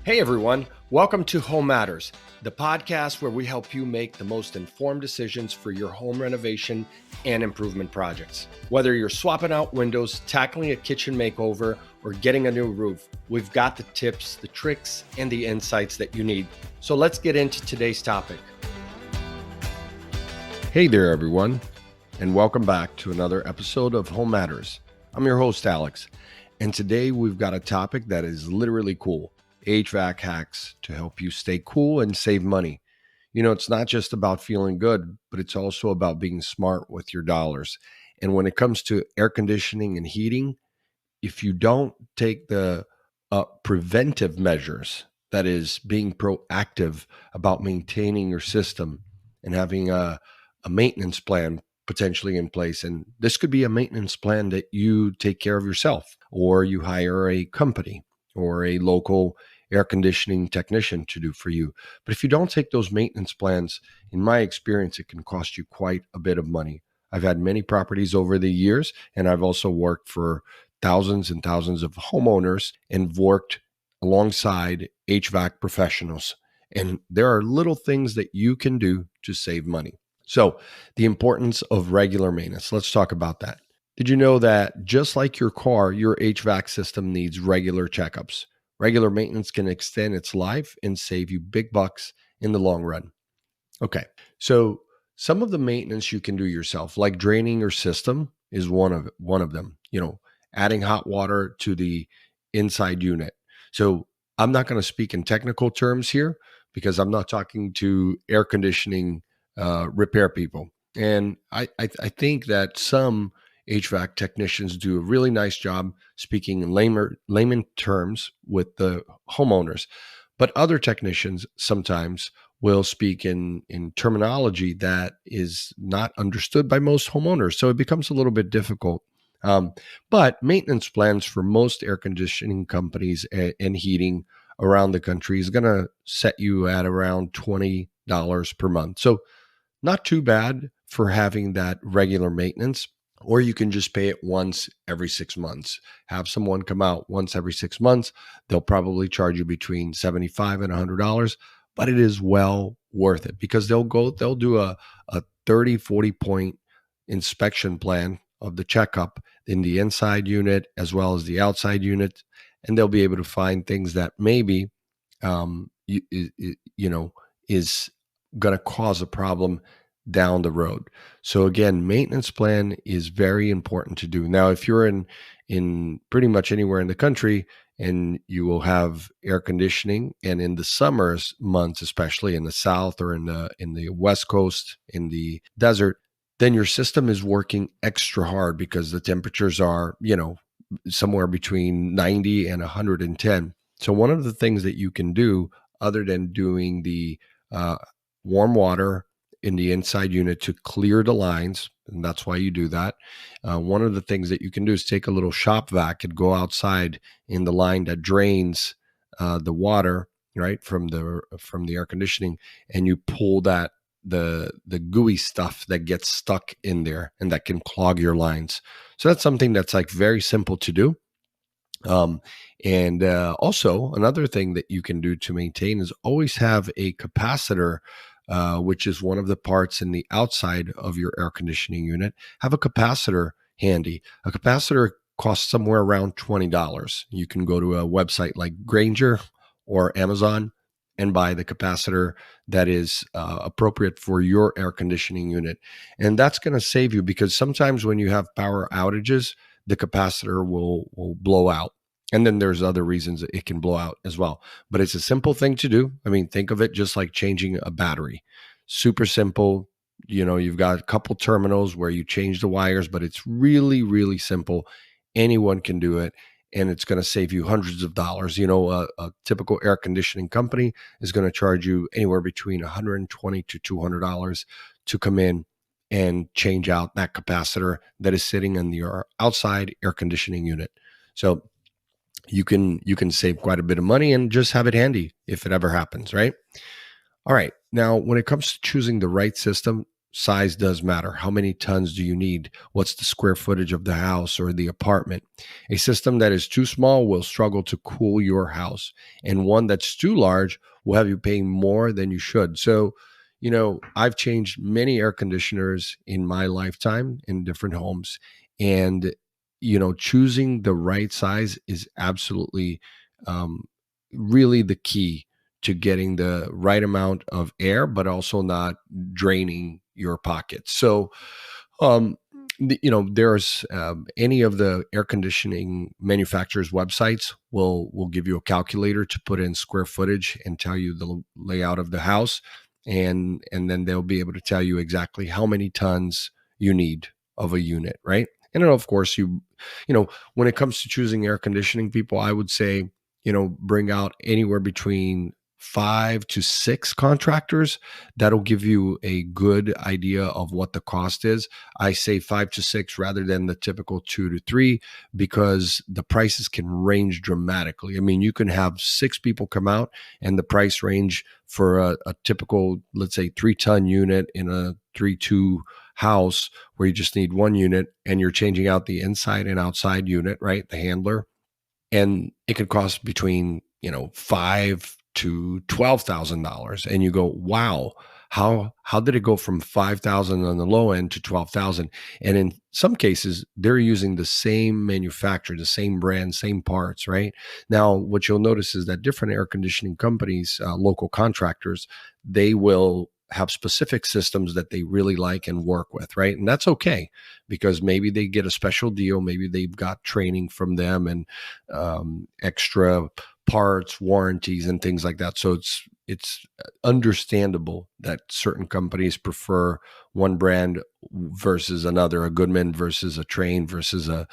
Hey everyone, welcome to Home Matters, the podcast where we help you make the most informed decisions for your home renovation and improvement projects. Whether you're swapping out windows, tackling a kitchen makeover, or getting a new roof, we've got the tips, the tricks, and the insights that you need. So let's get into today's topic. Hey there everyone, and welcome back to another episode of Home Matters. I'm your host, Alex, and today we've got a topic that is literally cool. HVAC hacks to help you stay cool and save money. You know, it's not just about feeling good, but it's also about being smart with your dollars. And when it comes to air conditioning and heating, if you don't take the preventive measures, that is being proactive about maintaining your system and having a maintenance plan potentially in place. And this could be a maintenance plan that you take care of yourself, or you hire a company or a local air conditioning technician to do for you. But if you don't take those maintenance plans, in my experience, it can cost you quite a bit of money. I've had many properties over the years, and I've also worked for thousands and thousands of homeowners and worked alongside HVAC professionals. And there are little things that you can do to save money. So the importance of regular maintenance. Let's talk about that. Did you know that just like your car, your HVAC system needs regular checkups? Regular maintenance can extend its life and save you big bucks in the long run. Okay, so some of the maintenance you can do yourself, like draining your system, is one of them. You know, adding hot water to the inside unit. So I'm not going to speak in technical terms here because I'm not talking to air conditioning repair people, and I think that some HVAC technicians do a really nice job speaking in layman terms with the homeowners. But other technicians sometimes will speak in terminology that is not understood by most homeowners. So it becomes a little bit difficult. But maintenance plans for most air conditioning companies and heating around the country is going to set you at around $20 per month. So not too bad for having that regular maintenance. Or you can just pay it once every 6 months. Have someone come out once every 6 months. They'll probably charge you between $75 and $100, but it is well worth it because they'll do a 30, 40 point inspection plan of the checkup in the inside unit as well as the outside unit. And they'll be able to find things that maybe, is going to cause a problem down the road. So again, maintenance plan is very important to do. Now, if you're in pretty much anywhere in the country and you will have air conditioning, and in the summers months, especially in the South or in the West Coast, in the desert, then your system is working extra hard because the temperatures are, somewhere between 90 and 110. So one of the things that you can do, other than doing the warm water in the inside unit to clear the lines, and that's why you do that. One of the things that you can do is take a little shop vac and go outside in the line that drains the water, right, from the air conditioning, and you pull the gooey stuff that gets stuck in there and that can clog your lines. So that's something that's like very simple to do. And also another thing that you can do to maintain is always have a capacitor, which is one of the parts in the outside of your air conditioning unit. Have a capacitor handy. A capacitor costs somewhere around $20. You can go to a website like Grainger or Amazon and buy the capacitor that is appropriate for your air conditioning unit. And that's going to save you because sometimes when you have power outages, the capacitor will blow out. And then there's other reasons that it can blow out as well. But it's a simple thing to do. I mean, think of it just like changing a battery. Super simple. You've got a couple terminals where you change the wires, but it's really, really simple. Anyone can do it. And it's going to save you hundreds of dollars. A typical air conditioning company is going to charge you anywhere between $120 to $200 to come in and change out that capacitor that is sitting in your outside air conditioning unit. So you can save quite a bit of money and just have it handy if it ever happens, right? All right. Now, when it comes to choosing the right system, size does matter. How many tons do you need? What's the square footage of the house or the apartment? A system that is too small will struggle to cool your house, and one that's too large will have you paying more than you should. So, I've changed many air conditioners in my lifetime in different homes, and choosing the right size is absolutely um, really the key to getting the right amount of air, but also not draining your pockets. So, um, there's any of the air conditioning manufacturers' websites will give you a calculator to put in square footage and tell you the layout of the house, and then they'll be able to tell you exactly how many tons you need of a unit, right? And then of course when it comes to choosing air conditioning, people, I would say bring out anywhere between 5 to 6 contractors. That'll give you a good idea of what the cost is. I say 5 to 6 rather than the typical 2 to 3, because the prices can range dramatically. I mean, you can have 6 people come out and the price range for a typical, let's say, 3-ton unit in a 3-2 house where you just need one unit and you're changing out the inside and outside unit, right? The handler, and it could cost between $5 to $12,000, and you go, wow, how did it go from 5,000 on the low end to 12,000? And in some cases they're using the same manufacturer, the same brand, same parts, right? Now what you'll notice is that different air conditioning companies, local contractors, they will have specific systems that they really like and work with, right? And that's okay, because maybe they get a special deal, maybe they've got training from them and extra parts, warranties, and things like that. So it's understandable that certain companies prefer one brand versus another, a Goodman versus a Train versus a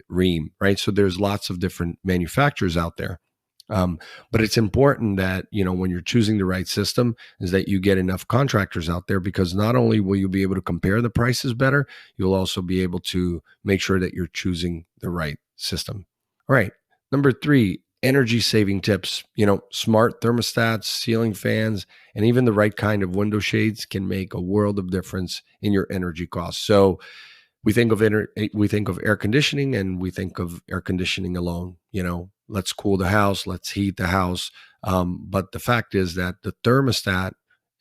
Ream, right? So there's lots of different manufacturers out there. But it's important that, when you're choosing the right system, is that you get enough contractors out there, because not only will you be able to compare the prices better, you'll also be able to make sure that you're choosing the right system. All right. Number 3, energy saving tips. Smart thermostats, ceiling fans, and even the right kind of window shades can make a world of difference in your energy costs. So, we think of air conditioning and we think of air conditioning alone. Let's cool the house, let's heat the house. But the fact is that the thermostat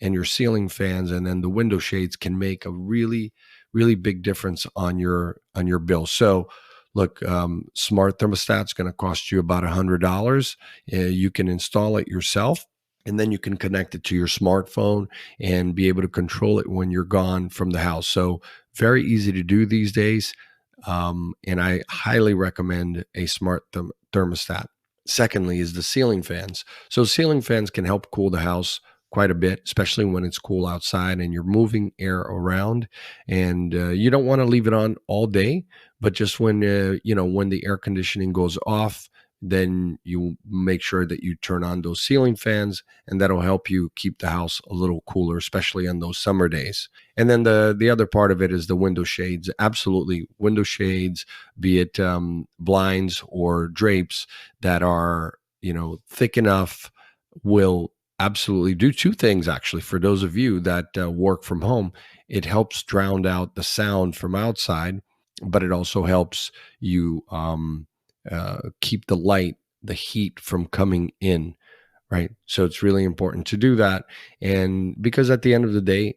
and your ceiling fans and then the window shades can make a really, really big difference on your bill. So, look, smart thermostat's going to cost you about $100. You can install it yourself, and then you can connect it to your smartphone and be able to control it when you're gone from the house. So very easy to do these days. And I highly recommend a smart thermostat. Secondly is the ceiling fans. So ceiling fans can help cool the house quite a bit, especially when it's cool outside and you're moving air around. And you don't want to leave it on all day, but just when when the air conditioning goes off, then you make sure that you turn on those ceiling fans, and that'll help you keep the house a little cooler, especially on those summer days. And then the other part of it is the window shades. Absolutely, window shades, be it blinds or drapes that are thick enough, will absolutely do 2 things. Actually, for those of you that work from home, it helps drown out the sound from outside, but it also helps you keep the heat from coming in, right? So it's really important to do that. And because at the end of the day,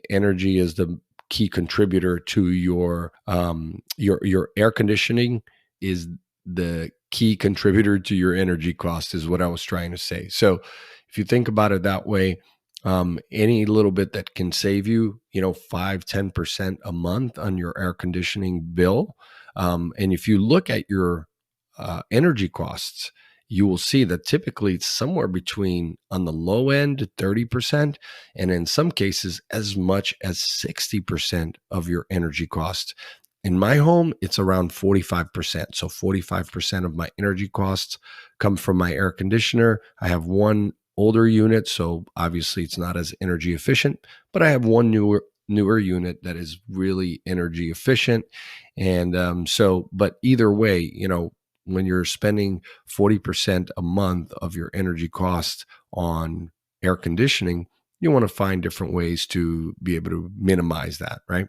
energy is the key contributor to your air conditioning, is the key contributor to your energy cost, is what I was trying to say. So if you think about it that way, any little bit that can save you, 5-10% a month on your air conditioning bill. And if you look at your energy costs, you will see that typically it's somewhere between, on the low end, 30%, and in some cases as much as 60% of your energy costs. In my home, it's around 45%. So 45% of my energy costs come from my air conditioner. I have one older unit, so obviously it's not as energy efficient, but I have one newer unit that is really energy efficient. And but either way, when you're spending 40% a month of your energy cost on air conditioning, you want to find different ways to be able to minimize that, right?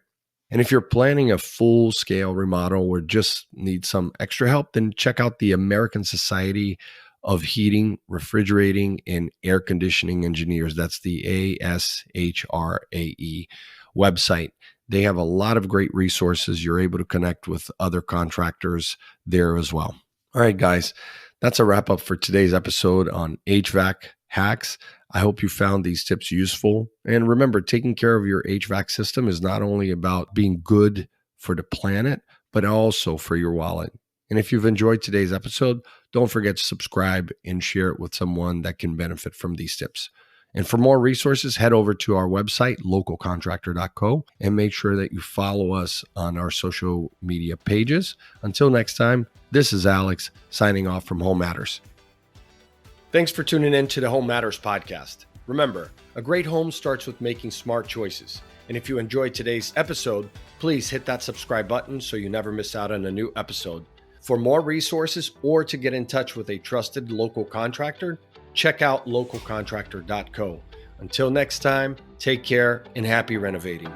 And if you're planning a full scale remodel or just need some extra help, then check out the American Society of Heating, Refrigerating, and Air Conditioning Engineers. That's the ASHRAE website. They have a lot of great resources. You're able to connect with other contractors there as well. All right, guys, that's a wrap up for today's episode on HVAC hacks. I hope you found these tips useful. And remember, taking care of your HVAC system is not only about being good for the planet, but also for your wallet. And if you've enjoyed today's episode, don't forget to subscribe and share it with someone that can benefit from these tips. And for more resources, head over to our website, localcontractor.co, and make sure that you follow us on our social media pages. Until next time, this is Alex signing off from Home Matters. Thanks for tuning in to the Home Matters podcast. Remember, a great home starts with making smart choices. And if you enjoyed today's episode, please hit that subscribe button so you never miss out on a new episode. For more resources or to get in touch with a trusted local contractor, check out localcontractor.co. Until next time, take care and happy renovating.